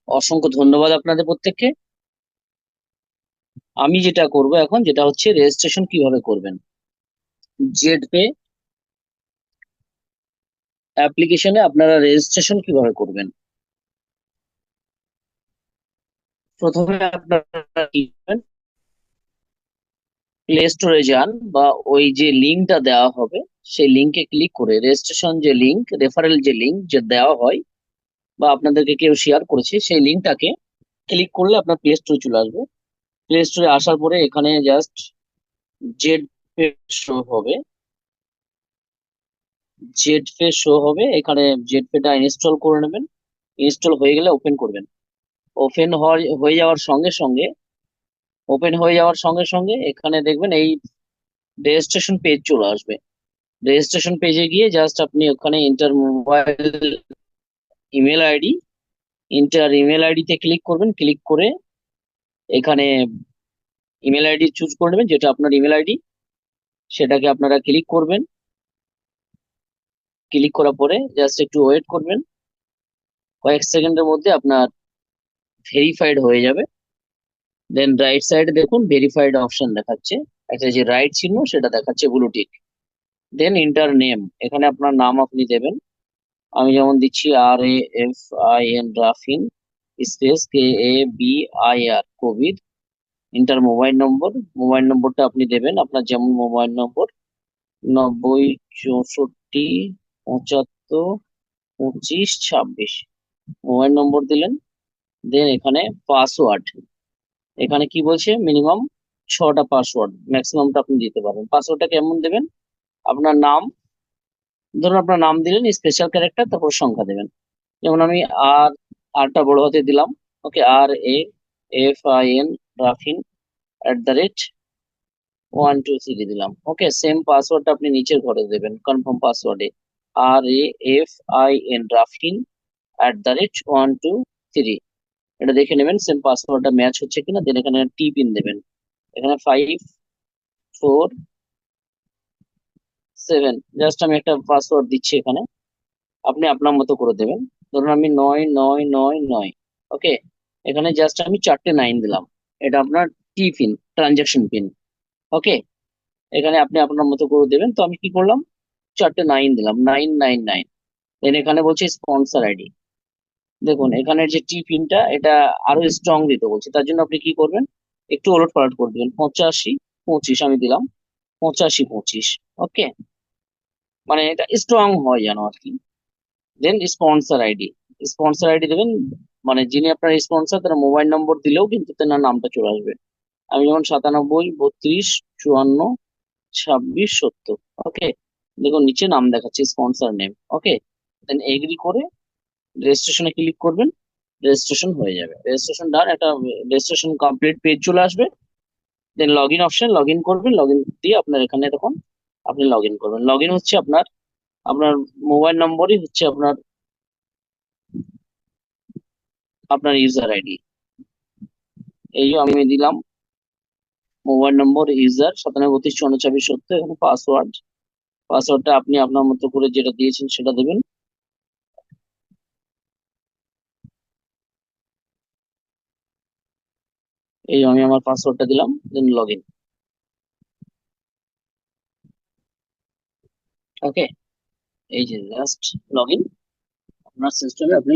অসংখ্য ধন্যবাদ আপনাদের প্রত্যেককে। আমি যেটা করব এখন, যেটা হচ্ছে রেজিস্ট্রেশন কিভাবে করবেন। জেড পে অ্যাপ্লিকেশনে আপনারা রেজিস্ট্রেশন কিভাবে করবেন। প্রথমে আপনারা কি করবেন, প্লে স্টোরে যান বা ওই যে লিঙ্কটা দেওয়া হবে সেই লিঙ্কে ক্লিক করে রেজিস্ট্রেশন যে লিঙ্ক, রেফারেল যে লিঙ্ক যে দেওয়া হয় বা আপনাদেরকে কেউ শেয়ার করেছে সেই লিঙ্কটাকে ক্লিক করলে আপনার প্লে স্টোরে চলে আসবে। প্লে স্টোরে আসার পরে এখানে জাস্ট জেড পে শো হবে। জেড পে শো হবে এখানে। জেড পেটা ইনস্টল করে নেবেন। ইনস্টল হয়ে গেলে ওপেন করবেন। ওপেন হয়ে যাওয়ার সঙ্গে সঙ্গে এখানে দেখবেন এই রেজিস্ট্রেশন পেজ চলে আসবে। রেজিস্ট্রেশন পেজে গিয়ে জাস্ট আপনি ওখানে inter mobile email ID, inter email আইডিতে ক্লিক করবেন। ক্লিক করে এখানে ইমেল আইডি চুজ করে নেবেন, যেটা আপনার ইমেল আইডি সেটাকে আপনারা ক্লিক করবেন। ক্লিক করার পরে জাস্ট একটু ওয়েট করবেন। কয়েক সেকেন্ডের মধ্যে আপনার ভেরিফাইড হয়ে যাবে। দেন রাইট সাইডে দেখুন ভেরিফাইড অপশন দেখাচ্ছে, একটা যে রাইট চিহ্ন সেটা দেখাচ্ছে ব্লু টিক। দেন ইন্টার নেম, এখানে আপনার নাম আপনি দেবেন। আমি যেমন দিচ্ছি RAFIN রাফিন স্পেস KABIR কোভিড। ইন্টার মোবাইল নম্বর, মোবাইল নম্বরটা আপনি দেবেন আপনার যেমন মোবাইল নম্বর 90 64 75 26। মোবাইল নম্বর দিলেন। দেন এখানে পাসওয়ার্ড, এখানে কি বলছে মিনিমাম 6টা পাসওয়ার্ড, ম্যাক্সিমামটা আপনি দিতে পারবেন। পাসওয়ার্ডটা কেমন দেবেন, আপনার নাম, ধরুন আপনার নাম দিলেন, স্পেশাল ক্যারেক্টার, তারপর সংখ্যা দেবেন। যেমন আমি আর আরটা বড় হাতে দিলাম। ওকে, RAFIN রাফিন @123 দিলাম। ওকে, সেম পাসওয়ার্ডটা আপনি নিচের ঘরে দেবেন কনফার্ম পাসওয়ার্ডে। RAFIN রাফিন @123। এটা দেখে নেবেন সেম পাসওয়ার্ডটা ম্যাচ হচ্ছে কিনা। দেন এখানে টি পিন দেবেন। এখানে 547, জাস্ট আমি একটা পাসওয়ার্ড দিচ্ছি এখানে, আপনি আপনার মতো করে দেবেন। ধরুন আমি 9999। ওকে, এখানে জাস্ট আমি 4টে 9 দিলাম। এটা আপনার টি পিন, ট্রানজাকশন পিন। ওকে, এখানে আপনি আপনার মতো করে দেবেন। তো আমি কি করলাম, 4টে 9 দিলাম, 999। দেন এখানে বলছে স্পন্সর আইডি। দেখুন এখানে যে টি পিনটা এটা আরো স্ট্রং দিতে বলছে, তার জন্য আপনি কি করবেন, একটু ওলট পালট করে দিবেন। 85 25 আমি দিলাম, 85 25। ওকে, মানে এটা স্ট্রং হয় যেন আর কি। দেন স্পন্সর আইডি, স্পন্সর আইডি দেবেন। মানে যিনি আপনার স্পন্সর তার মোবাইল নম্বর দিলেও কিন্তু তার নামটা চলে আসবে। আমি যেমন 97 32 54 26 70। ওকে, দেখুন নিচে নাম দেখাচ্ছে স্পন্সর নেম। ওকে, দেন এগ্রি করে রেজিস্ট্রেশনে ক্লিক করবেন। রেজিস্ট্রেশন হয়ে যাবে, রেজিস্ট্রেশন ডান, একটা রেজিস্ট্রেশন কমপ্লিট পেজ চলে আসবে। Then log in option, log in করবেন। লগ ইন দিয়ে আপনার এখানে তখন আপনি লগ ইন করবেন। লগ ইন হচ্ছে আপনার আপনার মোবাইল নম্বরই হচ্ছে আপনার আপনার ইউজার আইডি। এই যে আমি দিলাম মোবাইল নম্বর ইউজার 97 32 54 70। এখানে পাসওয়ার্ড, পাসওয়ার্ডটা আপনি আপনার মতো করে যেটা দিয়েছেন সেটা দেবেন। এই আমি আমার পাসওয়ার্ডটা দিলাম, দেন লগ ইন। ওকে, এই যে জাস্ট লগ ইন, আপনার সিস্টেমে আপনি